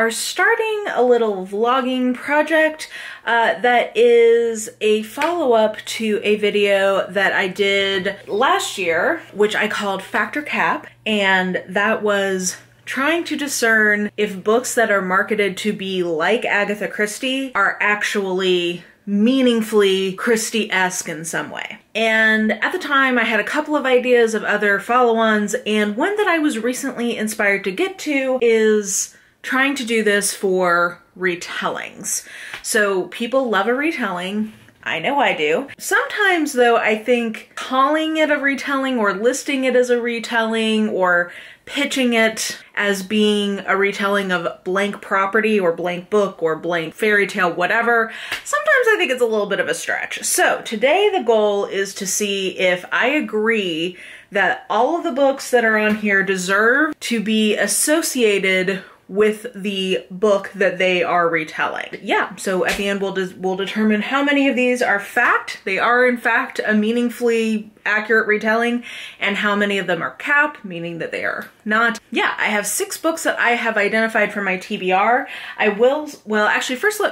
are starting a little vlogging project that is a follow-up to a video that I did last year, which I called Factor Cap, and that was trying to discern if books that are marketed to be like Agatha Christie are actually meaningfully Christie-esque in some way. And at the time I had a couple of ideas of other follow-ons, and one that I was recently inspired to get to is trying to do this for retellings. So people love a retelling. I know I do. Sometimes though, I think calling it a retelling or listing it as a retelling or pitching it as being a retelling of blank property or blank book or blank fairy tale, whatever, sometimes I think it's a little bit of a stretch. So today the goal is to see if I agree that all of the books that are on here deserve to be associated with the book that they are retelling. Yeah, so at the end we'll determine how many of these are fact, they are in fact a meaningfully accurate retelling, and how many of them are cap, meaning that they are not. Yeah, I have 6 books that I have identified for my TBR. Well actually first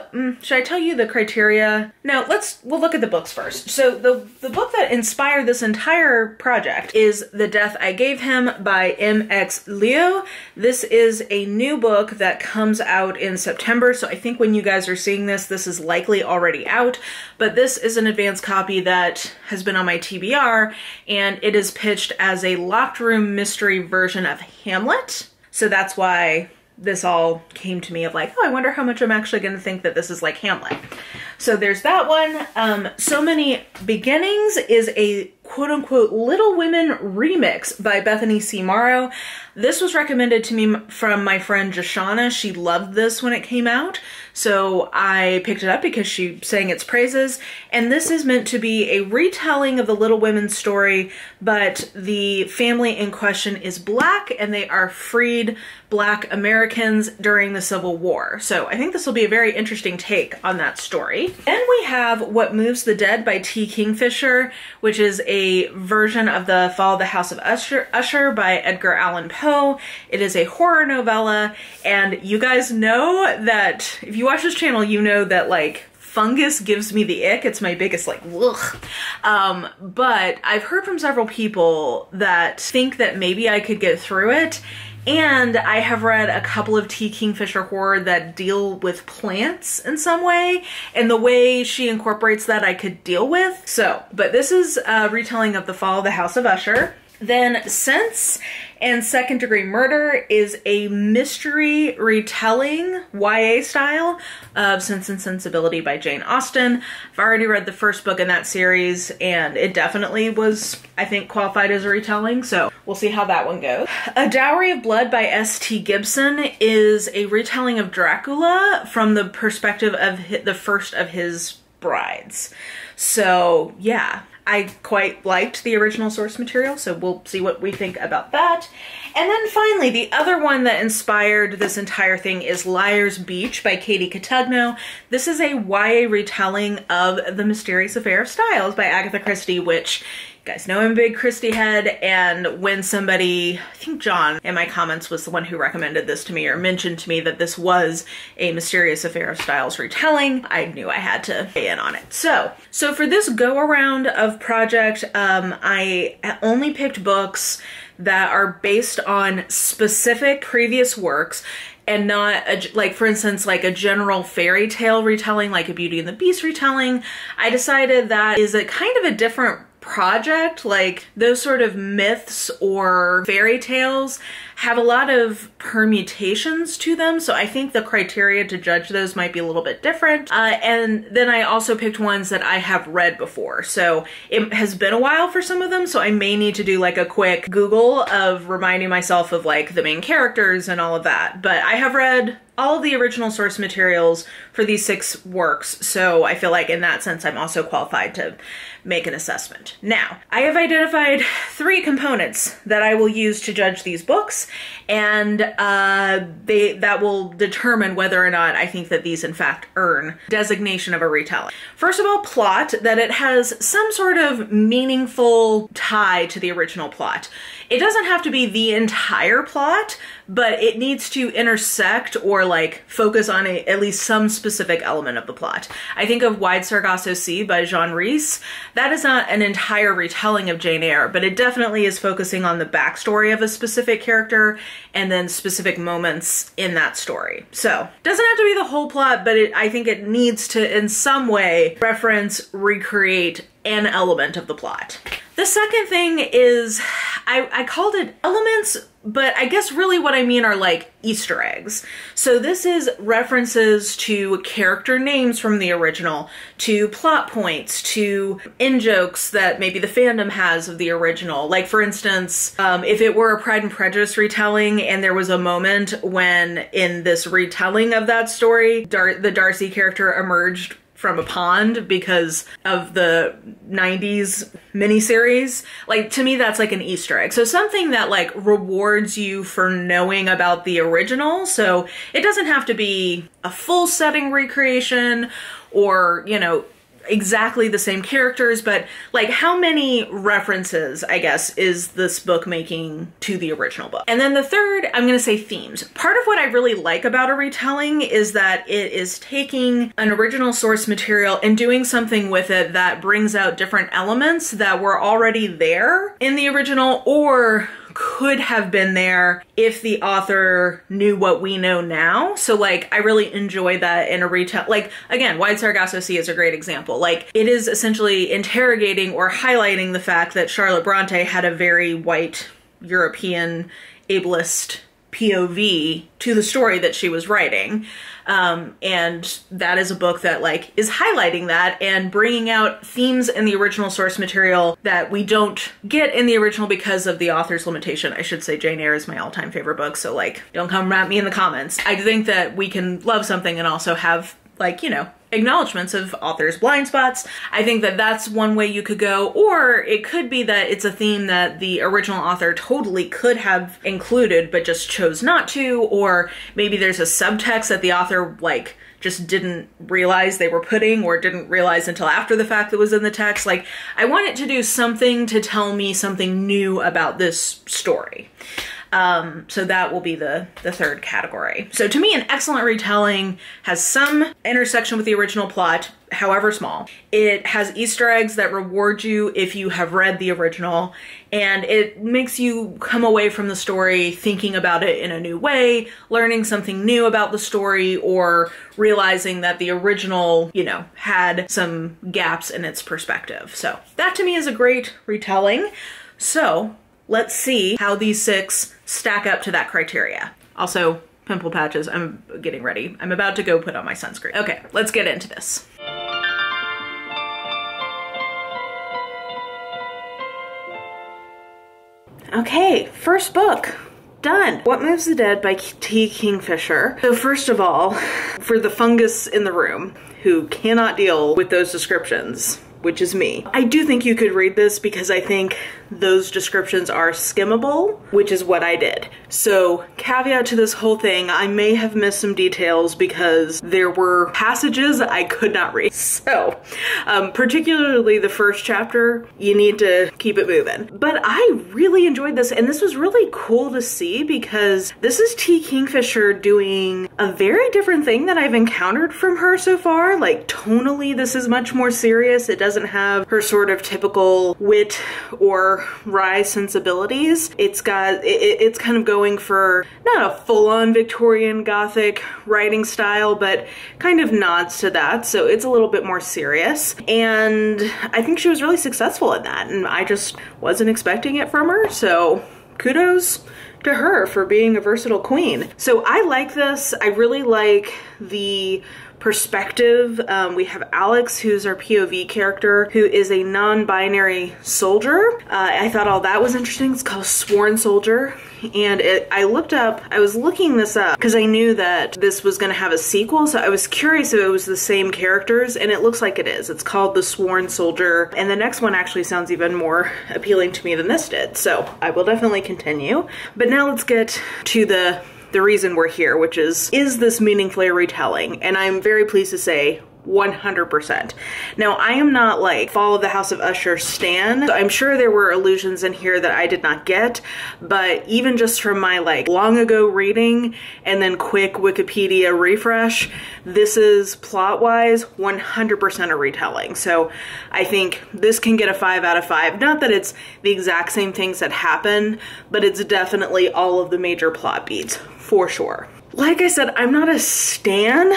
should I tell you the criteria? No, we'll look at the books first. So the book that inspired this entire project is The Death I Gave Him by M.X. Leo. This is a new book that comes out in September, so I think when you guys are seeing this, this is likely already out, but this is an advanced copy that has been on my TBR, and it is pitched as a locked room mystery version of Hamlet. So that's why this all came to me of like, oh, I wonder how much I'm actually going to think that this is like Hamlet. So there's that one. So Many Beginnings is a quote-unquote Little Women remix by Bethany C. Morrow. This was recommended to me from my friend Joshana. She loved this when it came out, so I picked it up because she sang its praises. And this is meant to be a retelling of the Little Women story, but the family in question is Black, and they are freed Black Americans during the Civil War. So I think this will be a very interesting take on that story. Then we have What Moves the Dead by T. Kingfisher, which is a version of The Fall of the House of Usher by Edgar Allan Poe. It is a horror novella, and you guys know that if you watch this channel, you know that like fungus gives me the ick. It's my biggest like ugh. But I've heard from several people that think that maybe I could get through it. And I have read a couple of T. Kingfisher horror that deal with plants in some way, and the way she incorporates that I could deal with. So, but this is a retelling of The Fall of the House of Usher. Then Sense and Second Degree Murder is a mystery retelling, YA style, of Sense and Sensibility by Jane Austen. I've already read the first book in that series, and it definitely was, I think, qualified as a retelling, so we'll see how that one goes. A Dowry of Blood by S.T. Gibson is a retelling of Dracula from the perspective of the first of his brides. So, yeah. I quite liked the original source material, so we'll see what we think about that. And then finally, the other one that inspired this entire thing is Liar's Beach by Katie Cotugno. This is a YA retelling of The Mysterious Affair of Styles by Agatha Christie, which you guys know I'm a big Christie head, and when somebody, I think John in my comments was the one who recommended this to me or mentioned to me that this was a Mysterious Affair of Styles retelling, I knew I had to weigh in on it. So for this go around of project, I only picked books that are based on specific previous works and not, like for instance, like a general fairy tale retelling, like a Beauty and the Beast retelling. I decided that is a kind of a different project. Like those sort of myths or fairy tales have a lot of permutations to them, so I think the criteria to judge those might be a little bit different. And then I also picked ones that I have read before, so it has been a while for some of them, so I may need to do like a quick Google of reminding myself of like the main characters and all of that. But I have read all of the original source materials for these 6 works, so I feel like in that sense I'm also qualified to make an assessment. Now, I have identified 3 components that I will use to judge these books, and that will determine whether or not I think that these in fact earn designation of a retelling. First of all, plot, that it has some sort of meaningful tie to the original plot. It doesn't have to be the entire plot, but it needs to intersect or like focus on at least some specific element of the plot. I think of Wide Sargasso Sea by Jean Rhys. That is not an entire retelling of Jane Eyre, but it definitely is focusing on the backstory of a specific character and then specific moments in that story. So it doesn't have to be the whole plot, but I think it needs to in some way reference, recreate an element of the plot. The second thing is, I called it elements, but I guess really what I mean are like Easter eggs. So this is references to character names from the original, to plot points, to in-jokes that maybe the fandom has of the original. Like for instance, if it were a Pride and Prejudice retelling and there was a moment when in this retelling of that story, the Darcy character emerged from a pond because of the 90s miniseries. Like, to me, that's like an Easter egg. So something that like rewards you for knowing about the original. So it doesn't have to be a full setting recreation or, you know, exactly the same characters, but like how many references, I guess, is this book making to the original book? And then the third, I'm going to say themes. Part of what I really like about a retelling is that it is taking an original source material and doing something with it that brings out different elements that were already there in the original or could have been there if the author knew what we know now. So like, I really enjoy that in a retell. Like, again, Wide Sargasso Sea is a great example. Like, it is essentially interrogating or highlighting the fact that Charlotte Bronte had a very white European ableist POV to the story that she was writing. And that is a book that like is highlighting that and bringing out themes in the original source material that we don't get in the original because of the author's limitation. I should say Jane Eyre is my all-time favorite book, so like, don't come at me in the comments. I think that we can love something and also have like, you know, acknowledgements of authors' blind spots. I think that that's one way you could go, or it could be that it's a theme that the original author totally could have included but just chose not to, or maybe there's a subtext that the author like just didn't realize they were putting or didn't realize until after the fact that was in the text. Like, I want it to do something to tell me something new about this story. So that will be the third category. So to me, an excellent retelling has some intersection with the original plot, however small. It has Easter eggs that reward you if you have read the original, and it makes you come away from the story thinking about it in a new way, learning something new about the story, or realizing that the original, you know, had some gaps in its perspective. So that to me is a great retelling. So let's see how these 6 stack up to that criteria. Also, pimple patches, I'm getting ready. I'm about to go put on my sunscreen. Okay, let's get into this. Okay, first book, done. What Moves the Dead by T. Kingfisher. So first of all, for the fungus in the room who cannot deal with those descriptions, which is me, I do think you could read this because I think those descriptions are skimmable, which is what I did. So caveat to this whole thing, I may have missed some details because there were passages I could not read. So particularly the first chapter, you need to keep it moving. But I really enjoyed this, and this was really cool to see because this is T. Kingfisher doing a very different thing that I've encountered from her so far. Like, tonally, this is much more serious. It doesn't have her sort of typical wit or wry sensibilities. It's kind of going for not a full-on Victorian Gothic writing style, but kind of nods to that. So it's a little bit more serious. And I think she was really successful at that. And I just wasn't expecting it from her. So kudos to her for being a versatile queen. So I like this. I really like the perspective. We have Alex, who's our POV character, who is a non-binary soldier. I thought all that was interesting. It's called Sworn Soldier. And I was looking this up because I knew that this was going to have a sequel, so I was curious if it was the same characters, and it looks like it is. It's called The Sworn Soldier, and the next one actually sounds even more appealing to me than this did, so I will definitely continue. But now let's get to the reason we're here, which is this meaningfully a retelling? And I'm very pleased to say 100%. Now, I am not like Fall of the House of Usher stan. So I'm sure there were allusions in here that I did not get, but even just from my like long ago reading and then quick Wikipedia refresh, this is plot-wise 100% a retelling. So I think this can get a 5 out of 5. Not that it's the exact same things that happen, but it's definitely all of the major plot beats for sure. Like I said, I'm not a stan,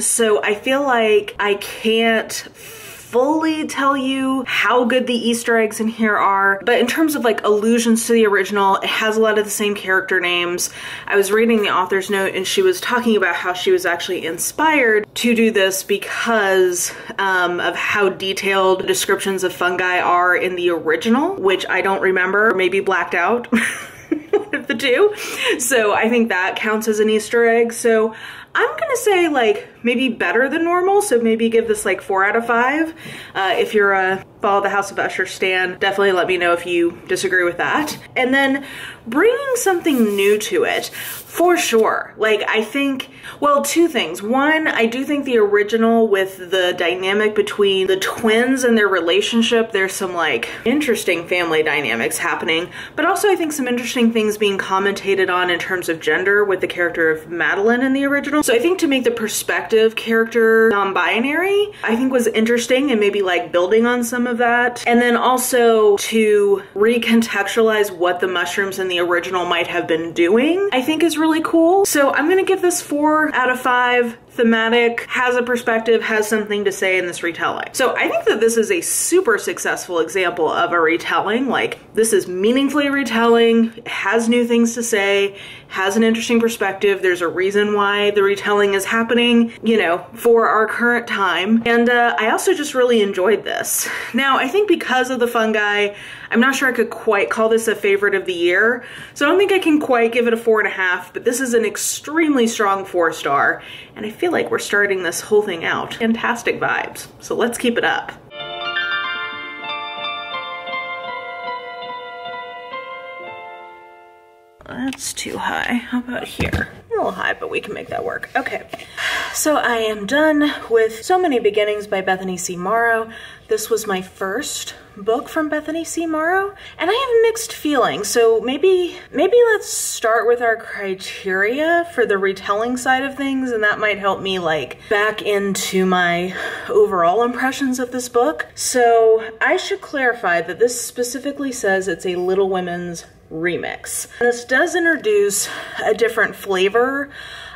so I feel like I can't fully tell you how good the Easter eggs in here are, but in terms of like allusions to the original, it has a lot of the same character names. I was reading the author's note and she was talking about how she was actually inspired to do this because of how detailed the descriptions of fungi are in the original, which I don't remember, or maybe blacked out. One of the two. So I think that counts as an Easter egg. So I'm gonna say like maybe better than normal. So maybe give this like 4 out of 5. If you're a Fall of the House of Usher stan, definitely let me know if you disagree with that. And then bringing something new to it, for sure. Like I think, well, 2 things. One, I do think the original with the dynamic between the twins and their relationship, there's some like interesting family dynamics happening, but also I think some interesting things being commentated on in terms of gender with the character of Madeline in the original. So I think to make the perspective character non-binary, I think was interesting and maybe like building on some of that. And then also to recontextualize what the mushrooms in the original might have been doing, I think is really cool. So I'm gonna give this 4 out of 5. Thematic, has a perspective, has something to say in this retelling. So I think that this is a super successful example of a retelling. Like this is meaningfully retelling, has new things to say, has an interesting perspective. There's a reason why the retelling is happening, you know, for our current time. And I also just really enjoyed this. Now, I think because of the fungi, I'm not sure I could quite call this a favorite of the year. So I don't think I can quite give it a 4.5, but this is an extremely strong 4-star. And I feel like we're starting this whole thing out. Fantastic vibes. So let's keep it up. That's too high. How about here? A little high, but we can make that work. Okay, so I am done with So Many Beginnings by Bethany C. Morrow. This was my first book from Bethany C. Morrow, and I have mixed feelings. So maybe let's start with our criteria for the retelling side of things, and that might help me like back into my overall impressions of this book. So I should clarify that this specifically says it's a Little Women's remix. This does introduce a different flavor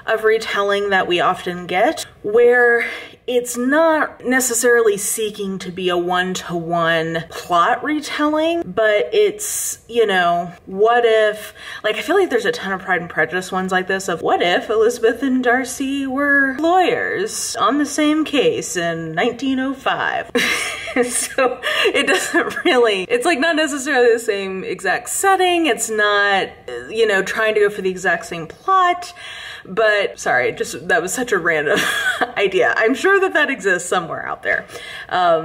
of retelling that we often get, where it's not necessarily seeking to be a one-to-one plot retelling, but it's, you know, what if, like I feel like there's a ton of Pride and Prejudice ones like this of what if Elizabeth and Darcy were lawyers on the same case in 1905. So it doesn't really, it's like not necessarily the same exact setting. It's not, you know, trying to go for the exact same plot. But sorry, just that was such a random idea. I'm sure that that exists somewhere out there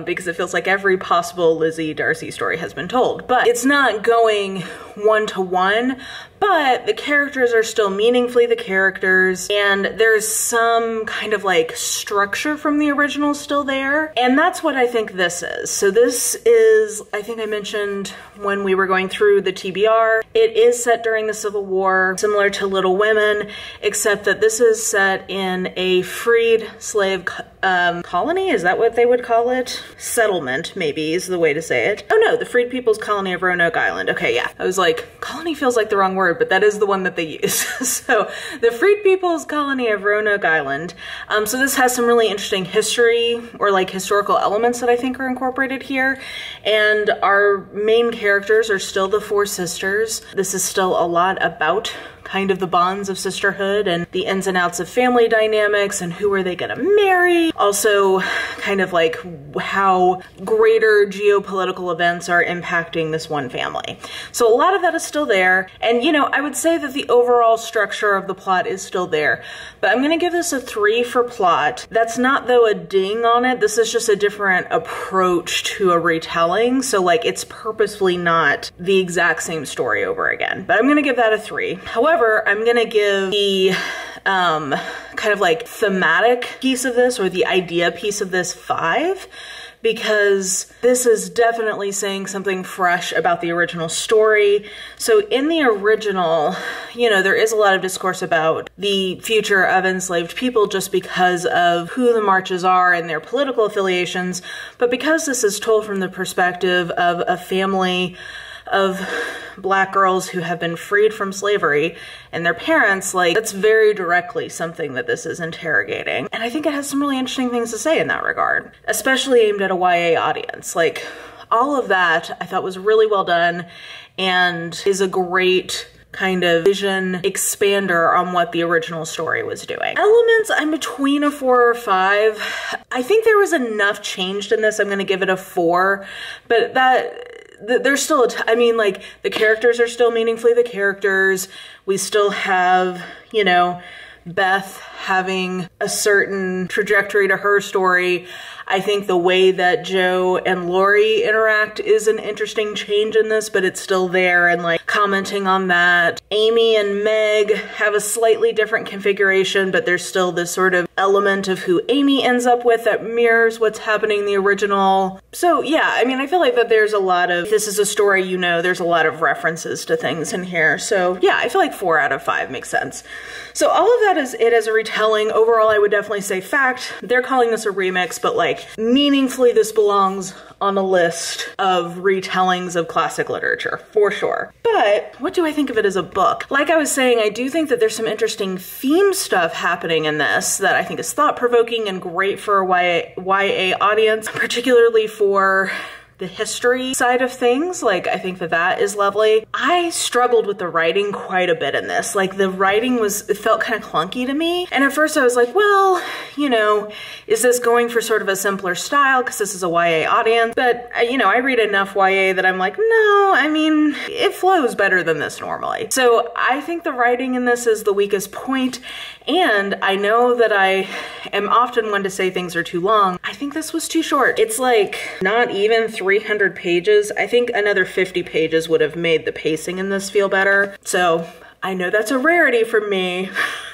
because it feels like every possible Lizzie Darcy story has been told. But it's not going one-to-one, but the characters are still meaningfully the characters, and there's some kind of like structure from the original still there. And that's what I think this is. So this is, I think I mentioned when we were going through the TBR, it is set during the Civil War, similar to Little Women, except that this is set in a freed slave colony. Is that what they would call it? Settlement, maybe, is the way to say it. Oh no, the Freed People's Colony of Roanoke Island. Okay, yeah. I was like, colony feels like the wrong word, but that is the one that they use. So the Freed People's Colony of Roanoke Island. So this has some really interesting history or like historical elements that I think are incorporated here. And our main characters are still the 4 sisters. This is still a lot about kind of the bonds of sisterhood and the ins and outs of family dynamics and who are they gonna marry. Also kind of like how greater geopolitical events are impacting this one family. So a lot of that is still there. And you know, I would say that the overall structure of the plot is still there, but I'm gonna give this a 3 for plot. That's not though a ding on it. This is just a different approach to a retelling. So like it's purposefully not the exact same story over again, but I'm gonna give that a 3. However, However, I'm gonna give the kind of like thematic piece of this, or the idea piece of this, 5, because this is definitely saying something fresh about the original story. So in the original, you know, there is a lot of discourse about the future of enslaved people just because of who the Marches are and their political affiliations. But because this is told from the perspective of a family of Black girls who have been freed from slavery and their parents, like, that's very directly something that this is interrogating. And I think it has some really interesting things to say in that regard, especially aimed at a YA audience. Like, all of that I thought was really well done and is a great kind of vision expander on what the original story was doing. Elements, I'm between a 4 or 5. I think there was enough changed in this. I'm gonna give it a 4, but there's still I mean, like, the characters are still meaningfully the characters. We still have, you know, Beth having a certain trajectory to her story. I think the way that Joe and Lori interact is an interesting change in this, but it's still there, and like commenting on that. Amy and Meg have a slightly different configuration, but there's still this sort of element of who Amy ends up with that mirrors what's happening in the original. So yeah, I mean, I feel like that there's a lot of, this is a story, you know, there's a lot of references to things in here. So yeah, I feel like 4 out of 5 makes sense. So all of that is it as a retelling. Overall, I would definitely say fact. They're calling this a remix, but like meaningfully this belongs on a list of retellings of classic literature, for sure. But what do I think of it as a book? Like I was saying, I do think that there's some interesting theme stuff happening in this that I think is thought-provoking and great for a YA audience, particularly for the history side of things. Like, I think that that is lovely. I struggled with the writing quite a bit in this. Like, the writing it felt kind of clunky to me. And at first I was like, well, you know, is this going for sort of a simpler style because this is a YA audience? But, you know, I read enough YA that I'm like, no, I mean, it flows better than this normally. So I think the writing in this is the weakest point. And I know that I am often one to say things are too long. I think this was too short. It's like not even 300 pages. I think another 50 pages would have made the pacing in this feel better. So I know that's a rarity for me,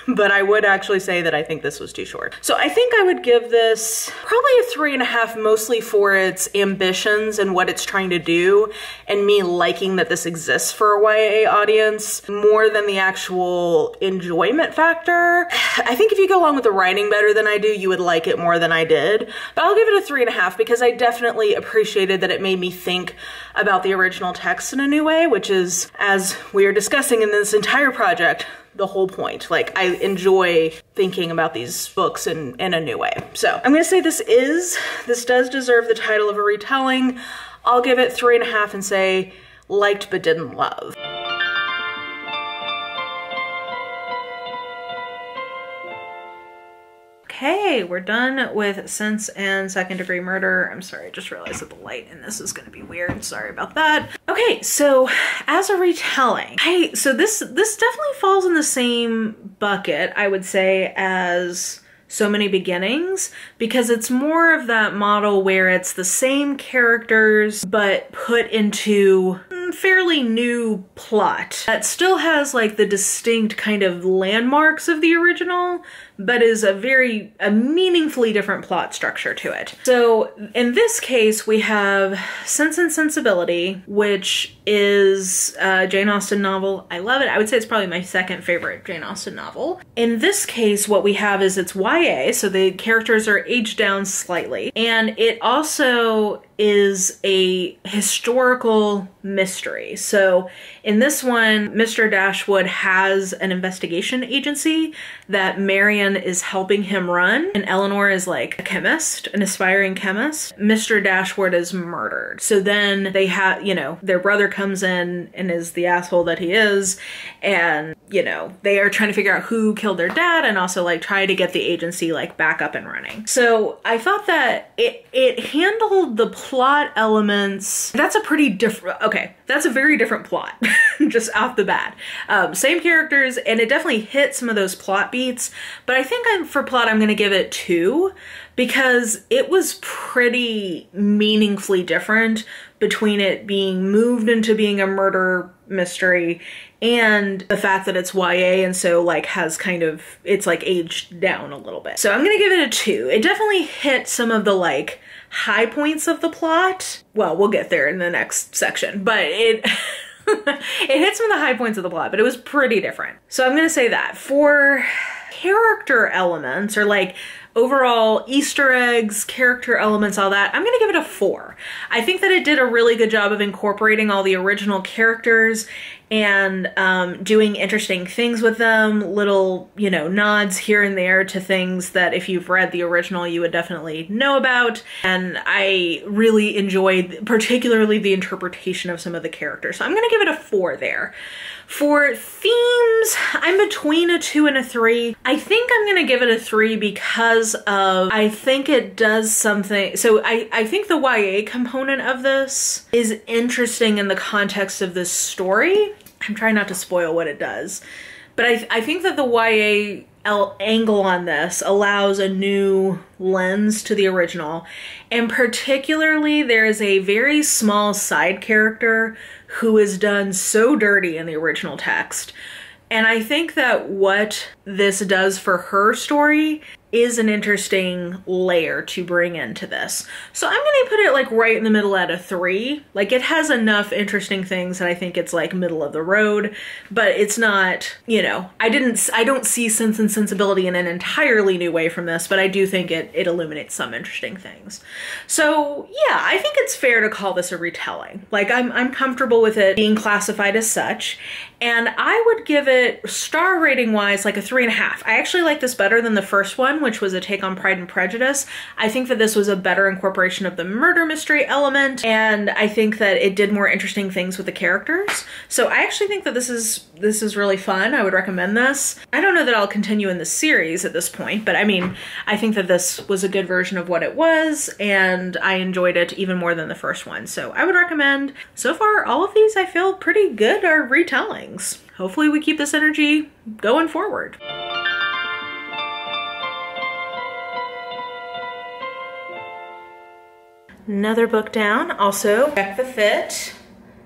but I would actually say that I think this was too short. So I think I would give this probably a 3.5, mostly for its ambitions and what it's trying to do, and me liking that this exists for a YA audience more than the actual enjoyment factor. I think if you go along with the writing better than I do, you would like it more than I did, but I'll give it a 3.5 because I definitely appreciated that it made me think about the original text in a new way, which is, as we are discussing in this entire project, the whole point. Like, I enjoy thinking about these books in a new way. So I'm gonna say this does deserve the title of a retelling. I'll give it 3.5 and say liked but didn't love. Okay, we're done with Sense and Second Degree Murder. I'm sorry, I just realized that the light in this is gonna be weird. Sorry about that. Okay, so as a retelling, so this definitely falls in the same bucket, I would say, as So Many Beginnings, because it's more of that model where it's the same characters but put into fairly new plot that still has like the distinct kind of landmarks of the original, but is a meaningfully different plot structure to it. So in this case, we have Sense and Sensibility, which is a Jane Austen novel. I love it. I would say it's probably my second favorite Jane Austen novel. In this case, what we have is it's YA, so the characters are aged down slightly, and it also is a historical mystery. So in this one, Mr. Dashwood has an investigation agency that Marion is helping him run, and Eleanor is like a chemist, an aspiring chemist. Mr. Dashwood is murdered. So then they have, you know, their brother comes in and is the asshole that he is, and, you know, they are trying to figure out who killed their dad and also like try to get the agency like back up and running. So I thought that it handled the plot elements. That's a pretty different, okay, that's a very different plot just off the bat. Same characters, and it definitely hit some of those plot beats, but I think for plot I'm gonna give it 2 because it was pretty meaningfully different between it being moved into being a murder mystery, and the fact that it's YA and so like has kind of, it's like aged down a little bit. So I'm gonna give it a 2. It definitely hit some of the like high points of the plot. Well, we'll get there in the next section, but it it hit some of the high points of the plot, but it was pretty different. So I'm gonna say that. For character elements, or like overall Easter eggs, character elements, all that, I'm gonna give it a 4. I think that it did a really good job of incorporating all the original characters and doing interesting things with them, little, you know, nods here and there to things that if you've read the original, you would definitely know about. And I really enjoyed particularly the interpretation of some of the characters. So I'm gonna give it a 4 there. For themes, I'm between a 2 and a 3. I think I'm gonna give it a 3 because of, I think it does something, so I think the YA component of this is interesting in the context of this story. I'm trying not to spoil what it does, but I think that the YA angle on this allows a new lens to the original, and particularly there is a very small side character who is done so dirty in the original text. And I think that what this does for her story is an interesting layer to bring into this. So I'm gonna put it like right in the middle at a 3. Like it has enough interesting things that I think it's like middle of the road, but it's not, you know, I don't see Sense and Sensibility in an entirely new way from this, but I do think it illuminates some interesting things. So yeah, I think it's fair to call this a retelling. Like I'm comfortable with it being classified as such, and I would give it star rating wise like a 3.5. I actually like this better than the first one, which was a take on Pride and Prejudice. I think that this was a better incorporation of the murder mystery element, and I think that it did more interesting things with the characters. So I actually think that this is really fun. I would recommend this. I don't know that I'll continue in the series at this point, but I mean, I think that this was a good version of what it was, and I enjoyed it even more than the first one. So I would recommend. So far, all of these I feel pretty good are retellings. Hopefully we keep this energy going forward. Another book down, also Check the Fit,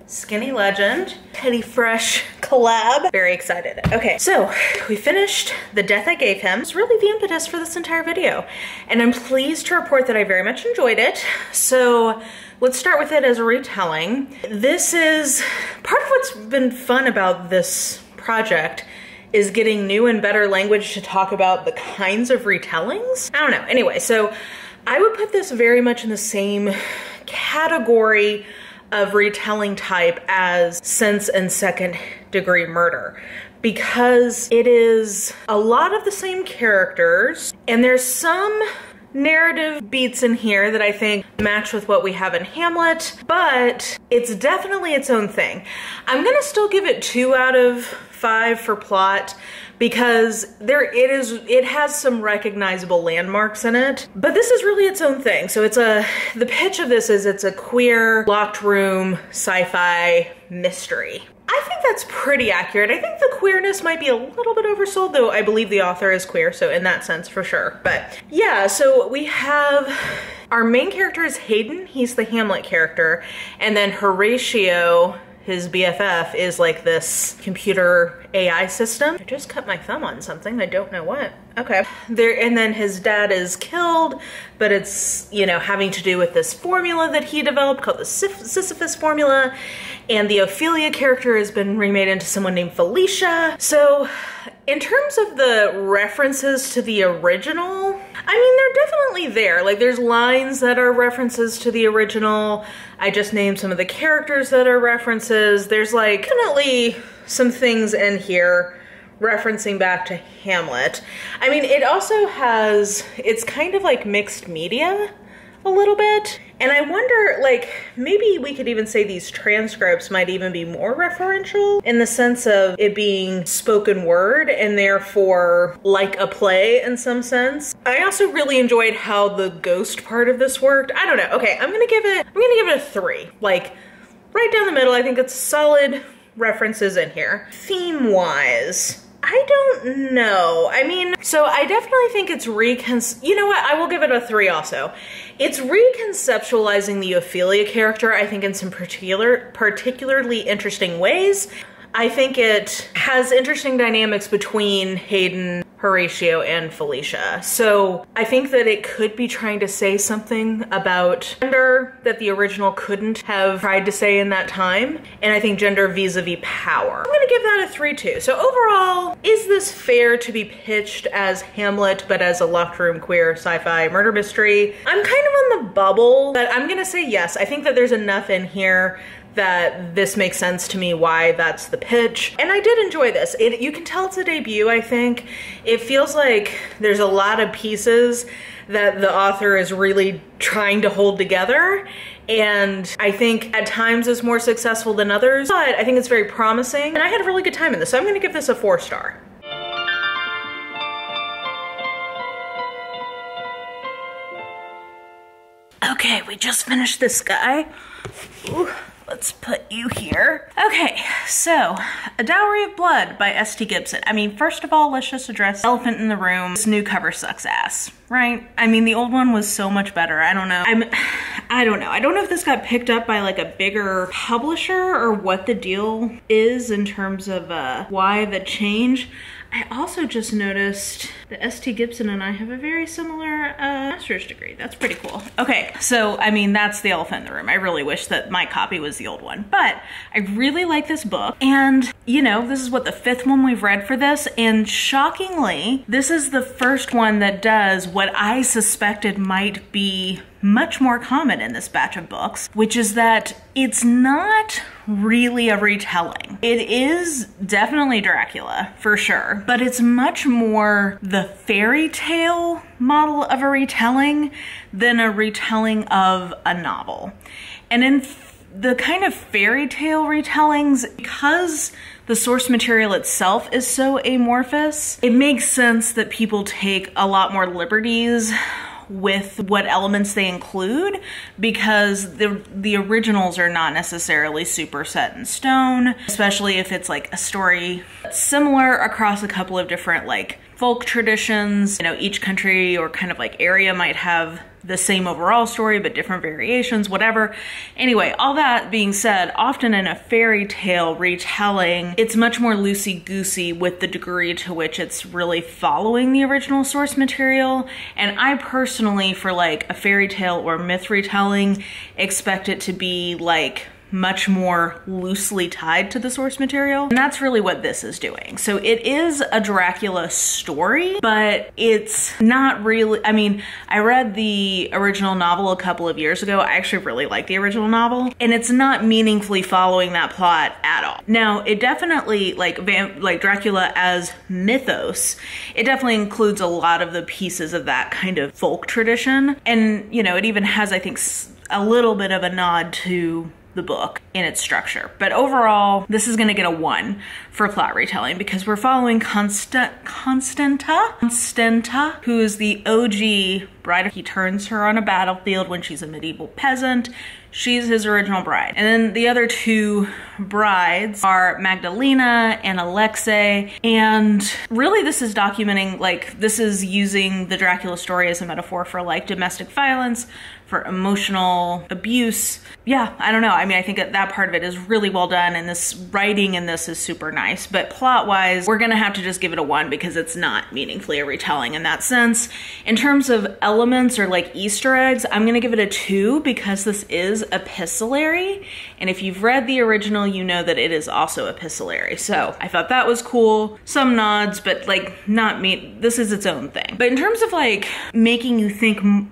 Skinny Legend, Teddy Fresh collab. Very excited. Okay, so we finished The Death I Gave Him. It's really the impetus for this entire video, and I'm pleased to report that I very much enjoyed it. So let's start with it as a retelling. This is part of what's been fun about this project, is getting new and better language to talk about the kinds of retellings. I don't know. Anyway, so I would put this very much in the same category of retelling type as Sense and Second Degree Murder, because it is a lot of the same characters, and there's some narrative beats in here that I think match with what we have in Hamlet, but it's definitely its own thing. I'm gonna still give it 2 out of 5 for plot, because it has some recognizable landmarks in it, but this is really its own thing. So the pitch of this is it's a queer locked room sci-fi mystery. I think that's pretty accurate. I think the queerness might be a little bit oversold, though I believe the author is queer, so in that sense for sure. But yeah, so we have, our main character is Hayden, he's the Hamlet character, and then Horatio, his BFF, is like this computer AI system. I just cut my thumb on something, I don't know what. Okay. And then his dad is killed, but it's, you know, having to do with this formula that he developed called the Sisyphus formula. And the Ophelia character has been remade into someone named Felicia. So in terms of the references to the original, I mean, they're definitely there. Like there's lines that are references to the original. I just named some of the characters that are references. There's like definitely some things in here referencing back to Hamlet. I mean, it also has, it's kind of like mixed media a little bit. And I wonder, like, maybe we could even say these transcripts might even be more referential in the sense of it being spoken word and therefore like a play in some sense. I also really enjoyed how the ghost part of this worked. I don't know. Okay, I'm gonna give it a 3. Like, right down the middle. I think it's solid references in here. Theme-wise, I don't know. I mean, so I definitely think it's you know what? I will give it a 3 also. It's reconceptualizing the Ophelia character, I think, in some particularly interesting ways. I think it has interesting dynamics between Hayden, Horatio, and Felicia. So I think that it could be trying to say something about gender that the original couldn't have tried to say in that time. And I think gender vis-a-vis power. I'm gonna give that a 3 too. So overall, is this fair to be pitched as Hamlet, but as a locked room queer sci-fi murder mystery? I'm kind of on the bubble, but I'm gonna say yes. I think that there's enough in here that this makes sense to me why that's the pitch. And I did enjoy this. You can tell it's a debut, I think. It feels like there's a lot of pieces that the author is really trying to hold together. And I think at times it's more successful than others, but I think it's very promising. And I had a really good time in this, so I'm gonna give this a 4-star. Okay, we just finished this guy. Ooh. Let's put you here. Okay, so A Dowry of Blood by S.T. Gibson. I mean, first of all, let's just address the elephant in the room. This new cover sucks ass, right? I mean, the old one was so much better. I don't know. I don't know. I don't know if this got picked up by like a bigger publisher or what the deal is in terms of why the change. I also just noticed that S.T. Gibson and I have a very similar master's degree. That's pretty cool. Okay, so I mean, that's the elephant in the room. I really wish that my copy was the old one, but I really like this book. And you know, this is what, the 5th one we've read for this. And shockingly, this is the first one that does what I suspected might be much more common in this batch of books, which is that it's not really a retelling. It is definitely Dracula, for sure, but it's much more the fairy tale model of a retelling than a retelling of a novel. And in the kind of fairy tale retellings, because the source material itself is so amorphous, it makes sense that people take a lot more liberties with what elements they include, because the originals are not necessarily super set in stone, especially if it's like a story similar across a couple of different like folk traditions. You know, each country or kind of like area might have the same overall story, but different variations, whatever. Anyway, all that being said, often in a fairy tale retelling, it's much more loosey-goosey with the degree to which it's really following the original source material. And I personally, for like a fairy tale or myth retelling, expect it to be like much more loosely tied to the source material. And that's really what this is doing. So it is a Dracula story, but it's not really, I mean, I read the original novel a couple of years ago. I actually really like the original novel, and it's not meaningfully following that plot at all. Now, it definitely, like Dracula as mythos, it definitely includes a lot of the pieces of that kind of folk tradition. And, you know, it even has, I think, a little bit of a nod to the book in its structure. But overall, this is gonna get a 1 for plot retelling, because we're following Constanta, who is the OG bride. He turns her on a battlefield when she's a medieval peasant. She's his original bride. And then the other 2 brides are Magdalena and Alexei. And really this is documenting, like, this is using the Dracula story as a metaphor for like domestic violence, for emotional abuse. Yeah, I don't know. I mean, I think that part of it is really well done, and this writing in this is super nice. But plot-wise, we're gonna have to just give it a 1 because it's not meaningfully a retelling in that sense. In terms of elements or like Easter eggs, I'm gonna give it a 2 because this is epistolary. And if you've read the original, you know that it is also epistolary. So I thought that was cool. Some nods, but like not me. This is its own thing. But in terms of like making you think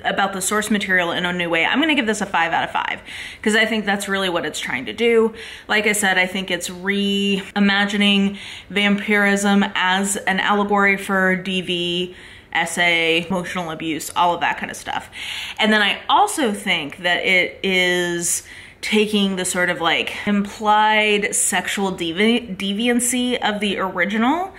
about the source material in a new way, I'm gonna give this a 5 out of 5 because I think that's really what it's trying to do. Like I said, I think it's reimagining vampirism as an allegory for DV, SA, emotional abuse, all of that kind of stuff. And then I also think that it is taking the sort of like implied sexual deviancy of the original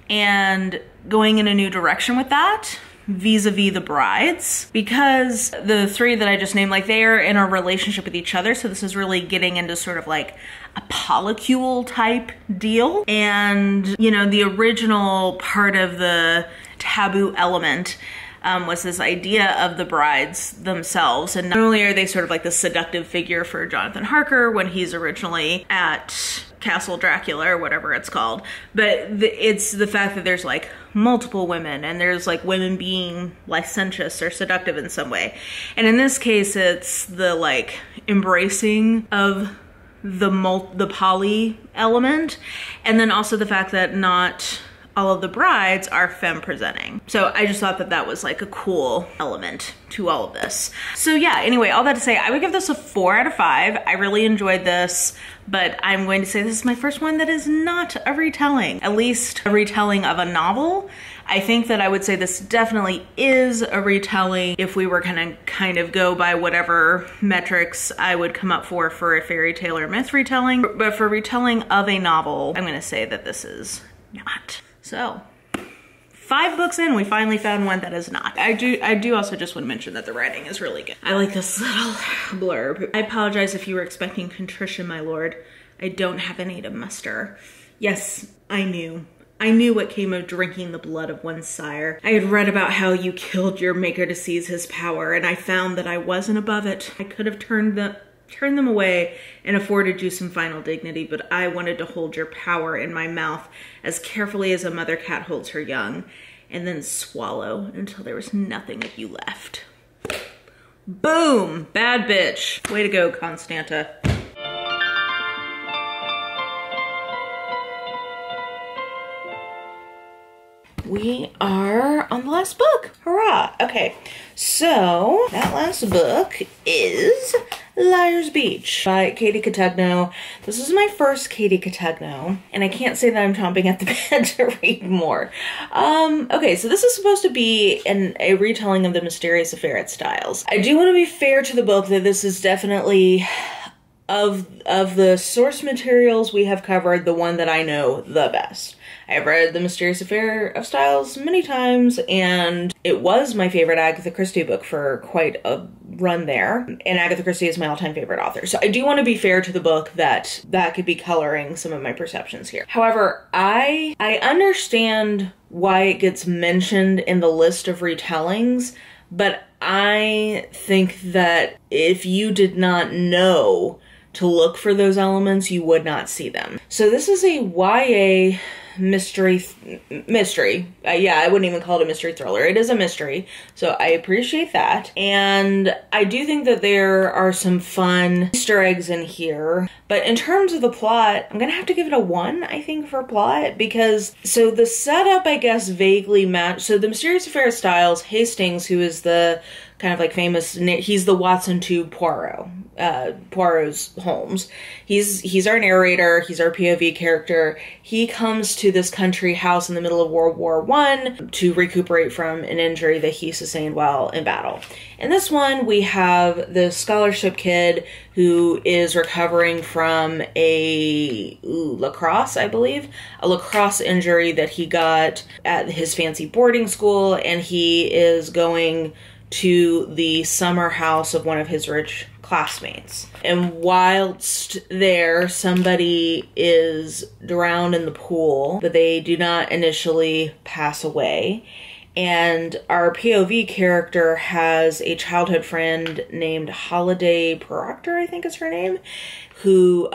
and going in a new direction with that. vis-a-vis the brides, because the three that I just named, like, they are in a relationship with each other. So this is really getting into sort of like a polycule type deal. And, you know, the original part of the taboo element was this idea of the brides themselves. And not only are they sort of like the seductive figure for Jonathan Harker when he's originally at Castle Dracula or whatever it's called, but it's the fact that there's like multiple women and there's like women being licentious or seductive in some way. And in this case, it's the like embracing of the poly element, and then also the fact that not all of the brides are femme presenting. So I just thought that that was like a cool element to all of this. So yeah, anyway, all that to say, I would give this a 4 out of 5. I really enjoyed this, but I'm going to say this is my first one that is not a retelling, at least a retelling of a novel. I think that I would say this definitely is a retelling if we were gonna kind of go by whatever metrics I would come up for a fairy tale or myth retelling. But for retelling of a novel, I'm gonna say that this is not. So 5 books in, we finally found one that is not. I do also just want to mention that the writing is really good. I like this little blurb. I apologize if you were expecting contrition, my lord. I don't have any to muster. Yes, I knew. I knew what came of drinking the blood of one's sire. I had read about how you killed your maker to seize his power, and I found that I wasn't above it. I could have turned them away and afforded you some final dignity, but I wanted to hold your power in my mouth as carefully as a mother cat holds her young, and then swallow until there was nothing of you left. Boom! Bad bitch. Way to go, Constanta. We are on the last book. Hurrah! Okay, so that last book is Liar's Beach by Katie Cotugno. This is my first Katie Cotugno, and I can't say that I'm chomping at the bit to read more. Okay, so this is supposed to be a retelling of The Mysterious Affair at Styles. I do want to be fair to the book that this is definitely, of the source materials we have covered, the one that I know the best. I've read The Mysterious Affair of Styles many times, and it was my favorite Agatha Christie book for quite a run there. And Agatha Christie is my all-time favorite author. So I do want to be fair to the book that could be coloring some of my perceptions here. However, I understand why it gets mentioned in the list of retellings, but I think that if you did not know to look for those elements, you would not see them. So this is a YA mystery. Yeah, I wouldn't even call it a mystery thriller. It is a mystery, so I appreciate that. And I do think that there are some fun Easter eggs in here. But in terms of the plot, I'm gonna have to give it a 1, I think, for plot, because so the setup, I guess, vaguely matched. So The Mysterious Affair of Styles, Hastings, who is the kind of like famous, he's the Watson to Poirot, Poirot's Holmes. He's our narrator, he's our POV character. He comes to this country house in the middle of World War I to recuperate from an injury that he sustained while in battle. In this one, we have the scholarship kid who is recovering from a lacrosse, I believe, a lacrosse injury that he got at his fancy boarding school, and he is going to the summer house of one of his rich classmates. And whilst there, somebody is drowned in the pool, but they do not initially pass away. And our POV character has a childhood friend named Holiday Proctor, I think is her name, who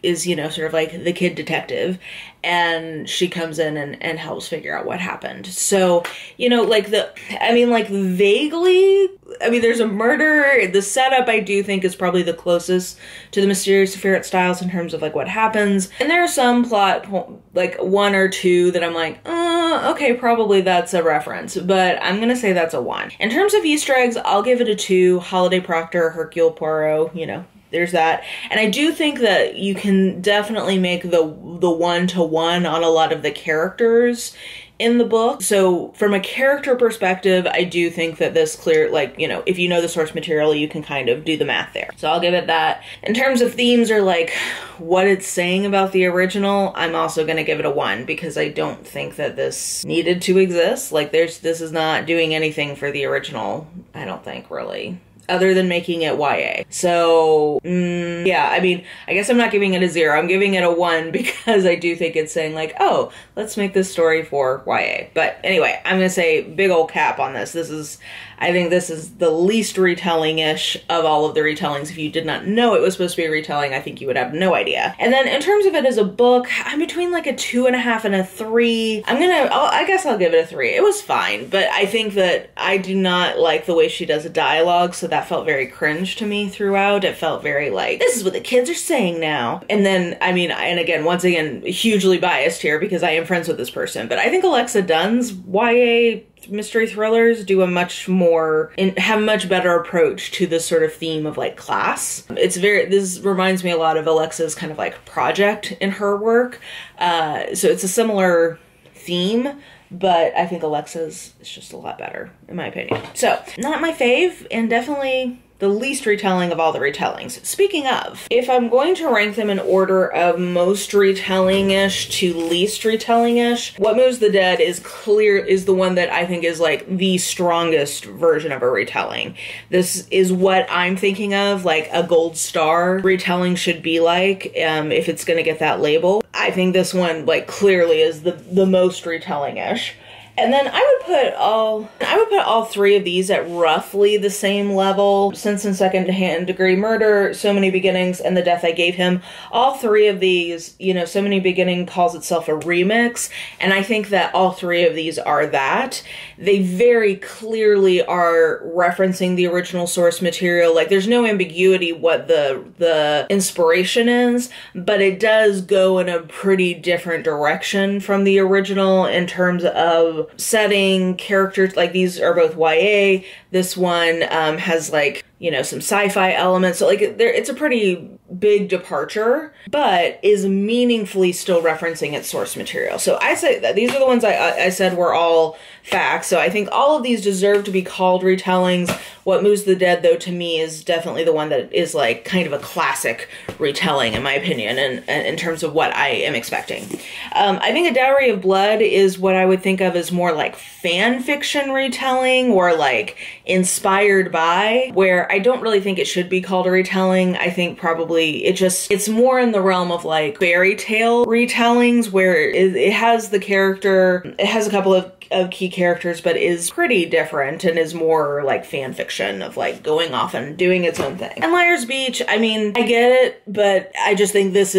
is, you know, sort of like the kid detective, and she comes in and helps figure out what happened. So, you know, like vaguely, I mean, there's a murder. The setup, I do think, is probably the closest to The Mysterious Affair at Styles in terms of like what happens. And there are some plot, like 1 or 2 that I'm like, okay, probably that's a reference, but I'm gonna say that's a 1. In terms of Easter eggs, I'll give it a 2. Holiday Proctor, Hercule Poirot, you know, there's that. And I do think that you can definitely make the 1-to-1 on a lot of the characters in the book. So from a character perspective, I do think that this like, you know, if you know the source material, you can kind of do the math there. So I'll give it that. In terms of themes or like what it's saying about the original, I'm also going to give it a 1 because I don't think that this needed to exist. Like this is not doing anything for the original, I don't think, really, other than making it YA. So, yeah, I mean, I guess I'm not giving it a 0. I'm giving it a 1 because I do think it's saying like, oh, let's make this story for YA. But anyway, I'm gonna say big old cap on this. I think this is the least retelling-ish of all of the retellings. If you did not know it was supposed to be a retelling, I think you would have no idea. And then in terms of it as a book, I'm between like a 2.5 and a 3. I guess I'll give it a 3. It was fine, but I think that I do not like the way she does a dialogue, so that felt very cringe to me throughout. It felt very like, this is what the kids are saying now. And then, I mean, and again, once again, hugely biased here because I am friends with this person, but I think Alexa Dunn's YA mystery thrillers do have a much better approach to this sort of theme of like class. This reminds me a lot of Alexa's kind of like project in her work. So it's a similar theme, but I think Alexa's is just a lot better in my opinion. So not my fave, and definitely the least retelling of all the retellings. Speaking of, if I'm going to rank them in order of most retelling-ish to least retelling-ish, What Moves the Dead is the one that I think is like the strongest version of a retelling. This is what I'm thinking of, like a gold star retelling should be like, if it's gonna get that label. I think this one like clearly is the most retelling-ish. And then I would put all 3 of these at roughly the same level. Sense and Second Degree Murder, So Many Beginnings, and The Death I Gave Him. All 3 of these, you know, So Many Beginnings calls itself a remix, and I think that all 3 of these are that. They very clearly are referencing the original source material. Like, there's no ambiguity what the inspiration is, but it does go in a pretty different direction from the original in terms of setting, characters. Like, these are both YA. This one has like, you know, some sci-fi elements. So like it's a pretty big departure, but is meaningfully still referencing its source material. So I say that these are the ones I said were all facts. So I think all of these deserve to be called retellings. What Moves the Dead, though, to me is definitely the one that is like kind of a classic retelling in my opinion, and in terms of what I am expecting. I think A Dowry of Blood is what I would think of as more like fan fiction retelling, or like inspired by, where I don't really think it should be called a retelling. I think probably it's more in the realm of like fairy tale retellings, where it has the character, it has a couple of key characters, but is pretty different and is more like fan fiction of like going off and doing its own thing. And Liar's Beach, I mean, I get it, but I just think this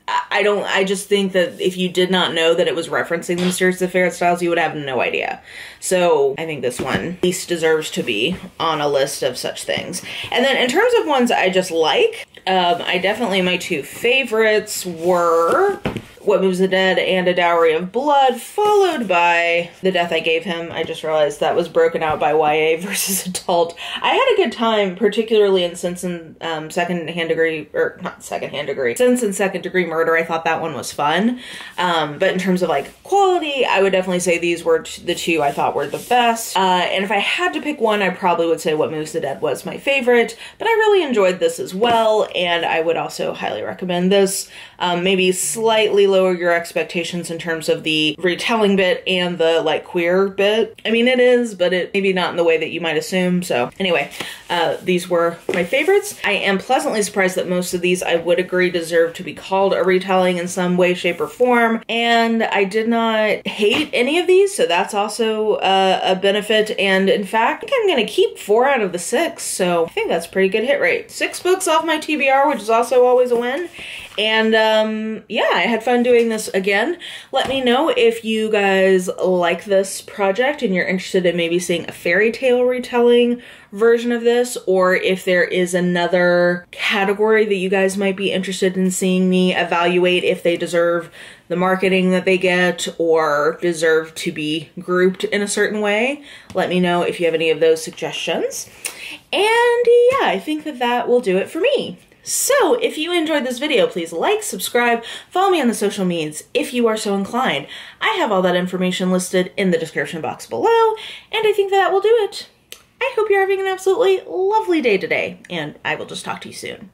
I just think that if you did not know that it was referencing the Mysterious Affair Styles, you would have no idea. So I think this one at least deserves to be on a list of such things. And then in terms of ones I just like, my 2 favorites were What Moves the Dead and A Dowry of Blood, followed by The Death I Gave Him. I just realized that was broken out by YA versus adult. I had a good time, particularly in Sense and Second Degree Murder. I thought that one was fun. But in terms of like quality, I would definitely say these were the 2 I thought were the best. And if I had to pick one, I probably would say What Moves the Dead was my favorite, but I really enjoyed this as well, and I would also highly recommend this. Maybe slightly lower your expectations in terms of the retelling bit and the like queer bit. I mean, it is, but it maybe not in the way that you might assume. So anyway, these were my favorites. I am pleasantly surprised that most of these I would agree deserve to be called a retelling in some way, shape, or form. And I did not hate any of these, so that's also a benefit. And in fact, I think I'm gonna keep 4 out of the 6, so I think that's a pretty good hit rate. 6 books off my TBR, which is also always a win. And yeah, I had fun doing this again. Let me know if you guys like this project and you're interested in maybe seeing a fairy tale retelling version of this, or if there is another category that you guys might be interested in seeing me evaluate if they deserve the marketing that they get or deserve to be grouped in a certain way. Let me know if you have any of those suggestions. And yeah, I think that will do it for me. So if you enjoyed this video, please like, subscribe, follow me on the social medias if you are so inclined. I have all that information listed in the description box below, and I think that will do it. I hope you're having an absolutely lovely day today, and I will just talk to you soon.